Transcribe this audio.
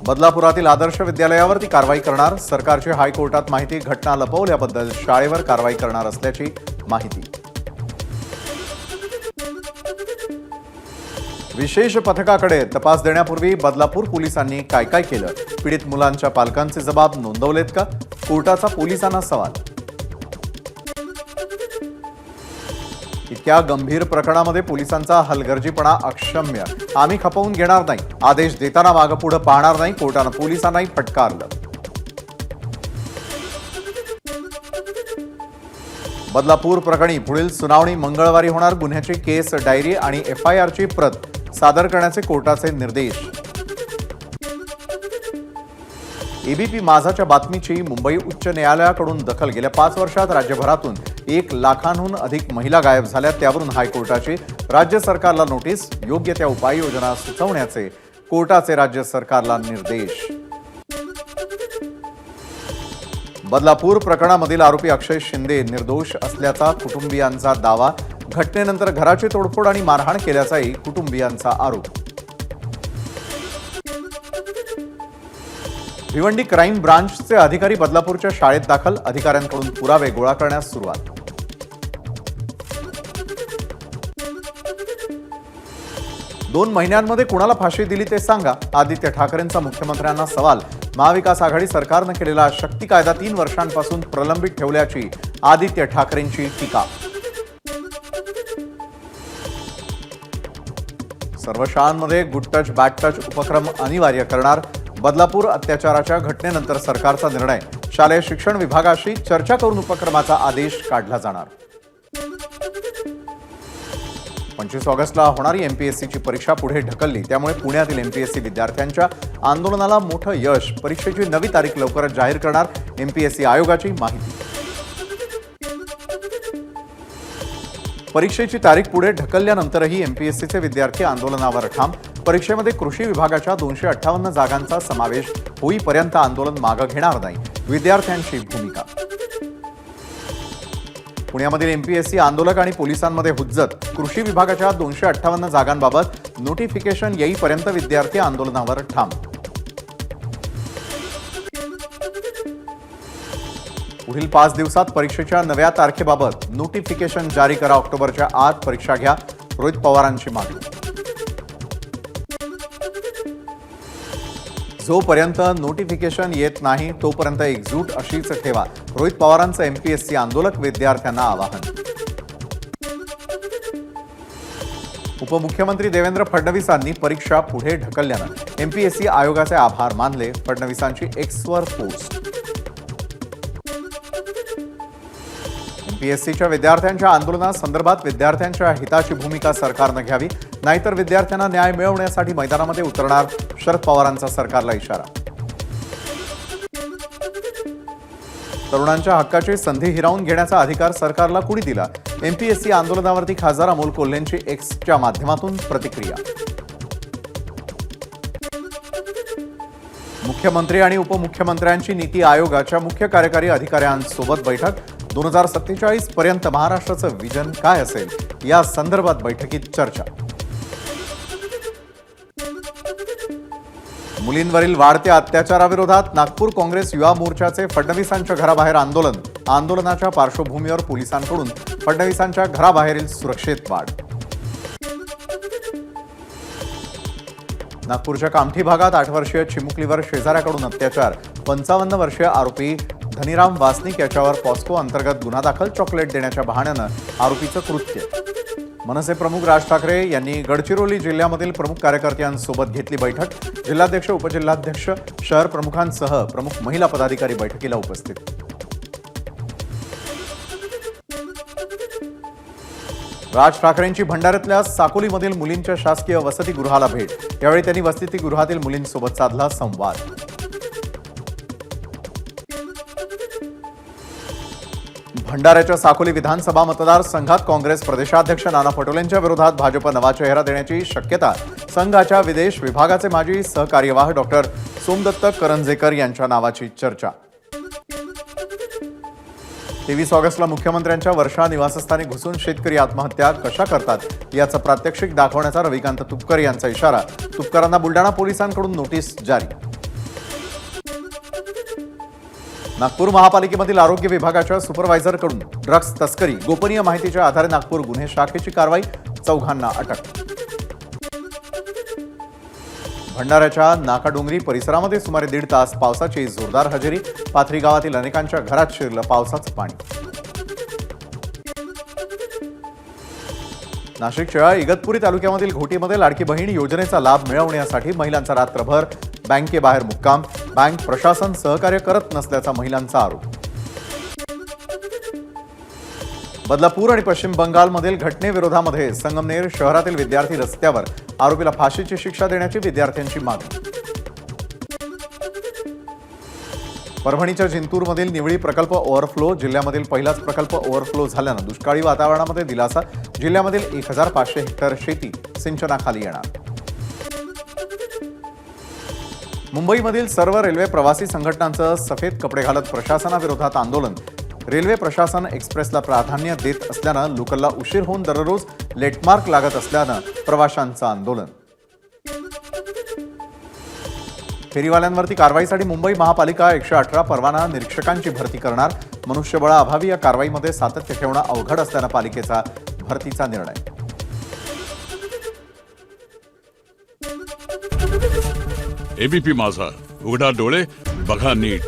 बदलापुरातील आदर्श विद्यालयावरती कारवाई करणार सरकारची हायकोर्टात माहिती घटना लपवल्याबद्दल शाळेवर कारवाई करणार असल्याची माहिती। विशेष पथकाकडे तपास देण्यापूर्वी बदलापूर पोलिसांनी काय काय केलं, पीडित मुलांच्या पालकांचे जबाब नोंदवलेत का, कोर्टाचा पोलिसांना सवाल। इतक्या गंभीर प्रकरणामध्ये पोलिसांचा हलगर्जीपणा अक्षम्य, आम्ही खपवून घेणार नाही, आदेश देताना मागे पुढे पाहणार नाही, कोर्टानं पोलिसांनाही फटकारलं। बदलापूर प्रकरणी पुढील सुनावणी मंगळवारी होणार, गुन्ह्याची केस डायरी आणि FIRची प्रत सादर करण्याचे कोर्टाचे निर्देश। ABP माझाच्या बातमीची मुंबई उच्च न्यायालयाकडून दखल, गेल्या 5 वर्षात राज्यभरातून 1 लाखांहून अधिक महिला गायब झाल्या, त्यावरून हायकोर्टाची राज्य सरकारला नोटीस, योग्य त्या उपाययोजना सुचवण्याचे कोर्टाचे राज्य सरकारला निर्देश। बदलापूर प्रकरणामधील आरोपी अक्षय शिंदे निर्दोष असल्याचा कुटुंबियांचा दावा, घटनेनंतर घराची तोडफोड आणि मारहाण केल्याचाही कुटुंबियांचा आरोप। भिवंडी क्राईम ब्रांचचे अधिकारी बदलापूरच्या शाळेत दाखल, अधिकाऱ्यांकडून पुरावे गोळा करण्यास सुरुवात। दोन महिन्यांमध्ये कुणाला फाशी दिली ते सांगा, आदित्य ठाकरेंचा मुख्यमंत्र्यांना सवाल। महाविकास आघाडी सरकारनं केलेला शक्ती कायदा 3 वर्षांपासून प्रलंबित ठेवल्याची आदित्य ठाकरेंची टीका। सर्व शाळांमध्ये गुड टच बॅड टच उपक्रम अनिवार्य करणार, बदलापूर अत्याचाराच्या घटनेनंतर सरकारचा निर्णय, शालेय शिक्षण विभागाशी चर्चा करून उपक्रमाचा आदेश काढला जाणार। 25 ऑगस्टला होणारी MPSCची परीक्षा पुढे ढकलली, त्यामुळे पुण्यातील MPSC विद्यार्थ्यांच्या आंदोलनाला मोठं यश, परीक्षेची नवी तारीख लवकरच जाहीर करणार MPSC आयोगाची माहिती। परीक्षेची तारीख पुढे ढकलल्यानंतरही MPSCचे विद्यार्थी आंदोलनावर ठाम, परीक्षेमध्ये कृषी विभागाच्या 258 जागांचा समावेश होईपर्यंत आंदोलन मागे घेणार नाही, विद्यार्थ्यांची भूमिका। पुण्यामधील MPSC आंदोलक आणि पोलिसांमध्ये हुज्जत, कृषी विभागाच्या 258 जागांबाबत नोटिफिकेशन येईपर्यंत विद्यार्थी आंदोलनावर ठाम। पुढील 5 दिवसात परीक्षेच्या नव्या तारखेबाबत नोटिफिकेशन जारी करा, ऑक्टोबरच्या आत परीक्षा घ्या, रोहित पवारांची मागणी। जोपर्यंत नोटिफिकेशन येत नाही तोपर्यंत एकजूट अशीच ठेवा, रोहित पवारांचं MPSC आंदोलक विद्यार्थ्यांना आवाहन। उपमुख्यमंत्री देवेंद्र फडणवीसांनी परीक्षा पुढे ढकलल्यानं MPSC आयोगाचे आभार मानले, फडणवीसांची Xवर पोस्ट। MPSCच्या विद्यार्थ्यांच्या आंदोलनासंदर्भात विद्यार्थ्यांच्या हिताची भूमिका सरकारनं घ्यावी, नाहीतर विद्यार्थ्यांना न्याय मिळवण्यासाठी मैदानामध्ये उतरणार, शरद पवारांचा सरकारला इशारा। तरुणांच्या हक्काची संधी हिरावून घेण्याचा अधिकार सरकारला कुणी दिला, MPSC आंदोलनावरती खासदार अमोल कोल्हेंची Xच्या माध्यमातून प्रतिक्रिया। मुख्यमंत्री आणि उपमुख्यमंत्र्यांची नीती आयोगाच्या मुख्य कार्यकारी अधिकाऱ्यांसोबत बैठक, 2047 पर्यंत महाराष्ट्राचं विजन काय असेल या संदर्भात बैठकीत चर्चा। मुलींवरील वाढत्या अत्याचाराविरोधात नागपूर काँग्रेस युवा मोर्चाचे फडणवीसांच्या घराबाहेर आंदोलन, आंदोलनाच्या पार्श्वभूमीवर पोलिसांकडून फडणवीसांच्या घराबाहेरील सुरक्षेत वाढ। नागपूरच्या कामठी भागात 8 वर्षीय चिमुकलीवर शेजाऱ्याकडून अत्याचार, 55 वर्षीय आरोपी धनीराम वासनिक याच्यावर पॉस्को अंतर्गत गुन्हा दाखल, चॉकलेट देण्याच्या बहाण्यानं आरोपीचं कृत्य। मनसे प्रमुख राज ठाकरे यांनी गडचिरोली जिल्ह्यामधील प्रमुख कार्यकर्त्यांसोबत घेतली बैठक, जिल्हाध्यक्ष, उपजिल्हाध्यक्ष, शहर प्रमुखांसह प्रमुख महिला पदाधिकारी बैठकीला उपस्थित। राज ठाकरेंची भंडाऱ्यातल्या साकोलीमधील मुलींच्या शासकीय वसतिगृहाला भेट, यावेळी त्यांनी वसतिगृहातील मुलींसोबत साधला संवाद। भंडाऱ्याच्या साकोली विधानसभा मतदारसंघात काँग्रेस प्रदेशाध्यक्ष नाना पटोलेंच्या विरोधात भाजप नवा चेहरा देण्याची शक्यता, संघाच्या विदेश विभागाचे माजी सहकार्यवाह डॉक्टर सोमदत्त करंजेकर यांच्या नावाची चर्चा। 23 ऑगस्टला मुख्यमंत्र्यांच्या वर्षा निवासस्थानी घुसून शेतकरी आत्महत्या कशा करतात याचं प्रात्यक्षिक दाखवण्याचा रविकांत तुपकर यांचा इशारा, तुपकरांना बुलडाणा पोलिसांकडून नोटीस जारी। नागपूर महापालिकेमधील आरोग्य विभागाच्या सुपरवायझरकडून ड्रग्ज तस्करी गोपनीय माहितीच्या आधारे नागपूर गुन्हे शाखेची कारवाई, चौघांना अटक. भंडाऱ्याच्या नाकाडोंगरी परिसरामध्ये सुमारे 1.5 तास पावसाची जोरदार हजेरी, पाथरी गावातील अनेकांच्या घरात शिरलं पावसाचं पाणी. नाशिकच्या इगतपुरी तालुक्यामधील घोटीमध्ये लाडकी बहीण योजनेचा लाभ मिळवण्यासाठी महिलांचा रात्रभर बँकेबाहेर मुक्काम, बँक प्रशासन सहकार्य करत नसल्याचा महिलांचा आरोप. बदलापूर आणि पश्चिम बंगालमधील घटनेविरोधामध्ये संगमनेर शहरातील विद्यार्थी रस्त्यावर, आरोपीला फाशीची शिक्षा देण्याची विद्यार्थ्यांची मागणी. परभणीच्या जिंतूरमधील निवळी प्रकल्प ओव्हरफ्लो, जिल्ह्यामधील पहिलाच प्रकल्प ओव्हरफ्लो झाल्यानं दुष्काळी वातावरणामध्ये दिलासा, जिल्ह्यामधील 1500 हेक्टर शेती सिंचनाखाली येणार. मुंबईमधील सर्व रेल्वे प्रवासी संघटनांचं सफेद कपडे घालत प्रशासनाविरोधात आंदोलन, रेल्वे प्रशासन एक्सप्रेसला प्राधान्य देत असल्यानं लोकलला उशीर होऊन दररोज लेटमार्क लागत असल्यानं प्रवाशांचं आंदोलन. फेरीवाल्यांवरती कारवाईसाठी मुंबई महापालिका 118 परवाना निरीक्षकांची भरती करणार, मनुष्यबळाअभावी या कारवाईमध्ये सातत्य ठेवणं अवघड असल्यानं पालिकेचा भरतीचा निर्णय. एबीपी माझा, उघडा डोळे बघा नीट.